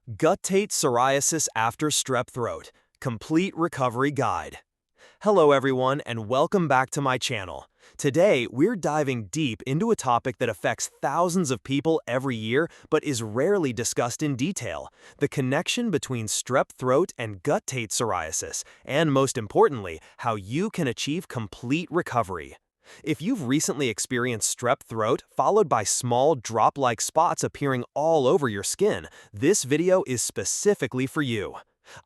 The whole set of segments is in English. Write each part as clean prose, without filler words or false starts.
Guttate Psoriasis After Strep Throat Complete Recovery Guide. Hello everyone and welcome back to my channel. Today, we're diving deep into a topic that affects thousands of people every year but is rarely discussed in detail: the connection between strep throat and guttate psoriasis, and most importantly, how you can achieve complete recovery. If you've recently experienced strep throat, followed by small drop-like spots appearing all over your skin, this video is specifically for you.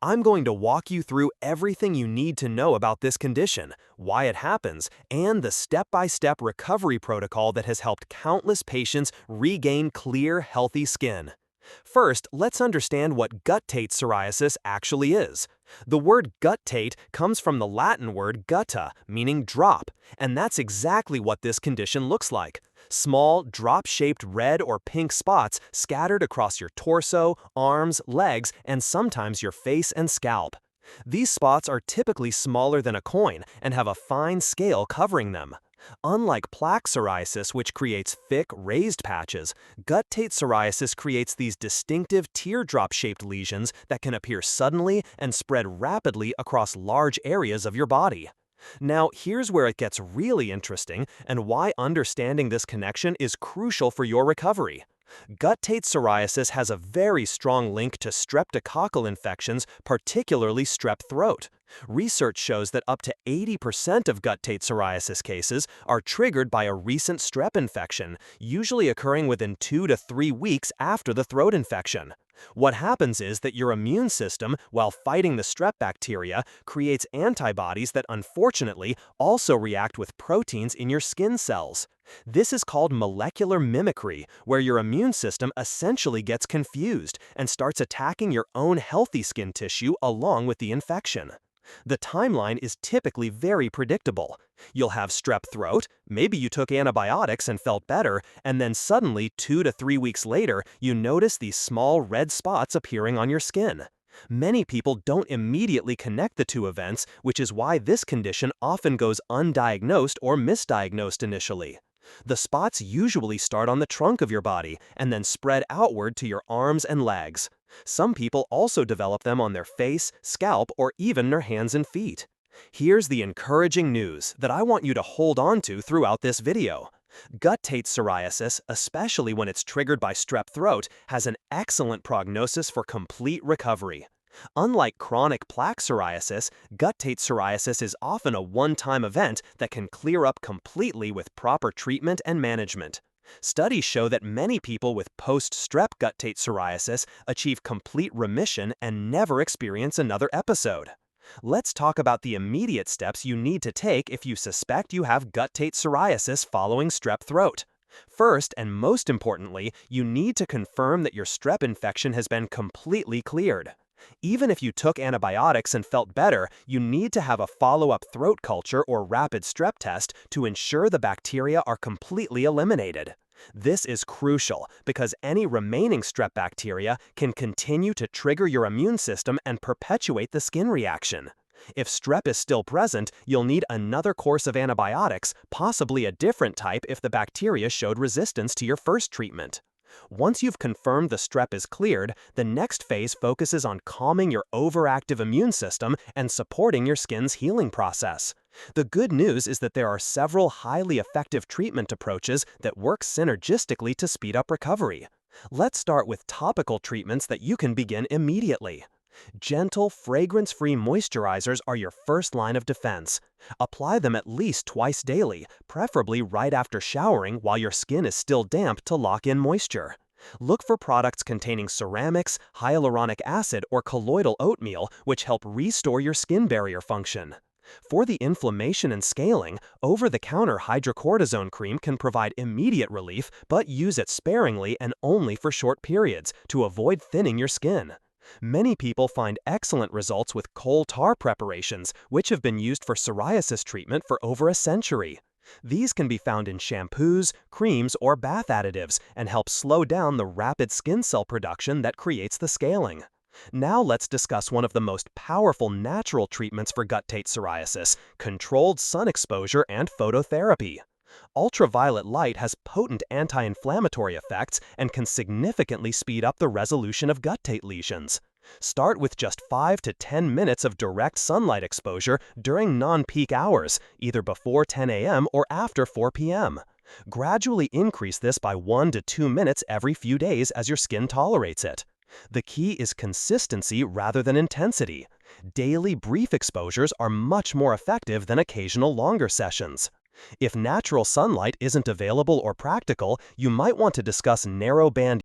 I'm going to walk you through everything you need to know about this condition, why it happens, and the step-by-step recovery protocol that has helped countless patients regain clear, healthy skin. First, let's understand what guttate psoriasis actually is. The word guttate comes from the Latin word gutta, meaning drop, and that's exactly what this condition looks like: small, drop-shaped red or pink spots scattered across your torso, arms, legs, and sometimes your face and scalp. These spots are typically smaller than a coin and have a fine scale covering them. Unlike plaque psoriasis, which creates thick, raised patches, guttate psoriasis creates these distinctive teardrop-shaped lesions that can appear suddenly and spread rapidly across large areas of your body. Now, here's where it gets really interesting and why understanding this connection is crucial for your recovery. Guttate psoriasis has a very strong link to streptococcal infections, particularly strep throat. Research shows that up to 80% of guttate psoriasis cases are triggered by a recent strep infection, usually occurring within 2 to 3 weeks after the throat infection. What happens is that your immune system, while fighting the strep bacteria, creates antibodies that unfortunately also react with proteins in your skin cells. This is called molecular mimicry, where your immune system essentially gets confused and starts attacking your own healthy skin tissue along with the infection. The timeline is typically very predictable. You'll have strep throat, maybe you took antibiotics and felt better, and then suddenly 2 to 3 weeks later, you notice these small red spots appearing on your skin. Many people don't immediately connect the two events, which is why this condition often goes undiagnosed or misdiagnosed initially. The spots usually start on the trunk of your body and then spread outward to your arms and legs. Some people also develop them on their face, scalp, or even their hands and feet. Here's the encouraging news that I want you to hold on to throughout this video. Guttate psoriasis, especially when it's triggered by strep throat, has an excellent prognosis for complete recovery. Unlike chronic plaque psoriasis, guttate psoriasis is often a one-time event that can clear up completely with proper treatment and management. Studies show that many people with post-strep guttate psoriasis achieve complete remission and never experience another episode. Let's talk about the immediate steps you need to take if you suspect you have guttate psoriasis following strep throat. First, and most importantly, you need to confirm that your strep infection has been completely cleared. Even if you took antibiotics and felt better, you need to have a follow-up throat culture or rapid strep test to ensure the bacteria are completely eliminated. This is crucial because any remaining strep bacteria can continue to trigger your immune system and perpetuate the skin reaction. If strep is still present, you'll need another course of antibiotics, possibly a different type if the bacteria showed resistance to your first treatment. Once you've confirmed the strep is cleared, the next phase focuses on calming your overactive immune system and supporting your skin's healing process. The good news is that there are several highly effective treatment approaches that work synergistically to speed up recovery. Let's start with topical treatments that you can begin immediately. Gentle, fragrance-free moisturizers are your first line of defense. Apply them at least twice daily, preferably right after showering while your skin is still damp to lock in moisture. Look for products containing ceramics, hyaluronic acid, or colloidal oatmeal, which help restore your skin barrier function. For the inflammation and scaling, over-the-counter hydrocortisone cream can provide immediate relief, but use it sparingly and only for short periods to avoid thinning your skin. Many people find excellent results with coal tar preparations, which have been used for psoriasis treatment for over a century. These can be found in shampoos, creams, or bath additives and help slow down the rapid skin cell production that creates the scaling. Now let's discuss one of the most powerful natural treatments for guttate psoriasis: controlled sun exposure and phototherapy. Ultraviolet light has potent anti-inflammatory effects and can significantly speed up the resolution of guttate lesions. Start with just 5 to 10 minutes of direct sunlight exposure during non-peak hours, either before 10 a.m. or after 4 p.m. Gradually increase this by 1 to 2 minutes every few days as your skin tolerates it. The key is consistency rather than intensity. Daily brief exposures are much more effective than occasional longer sessions. If natural sunlight isn't available or practical, you might want to discuss narrow band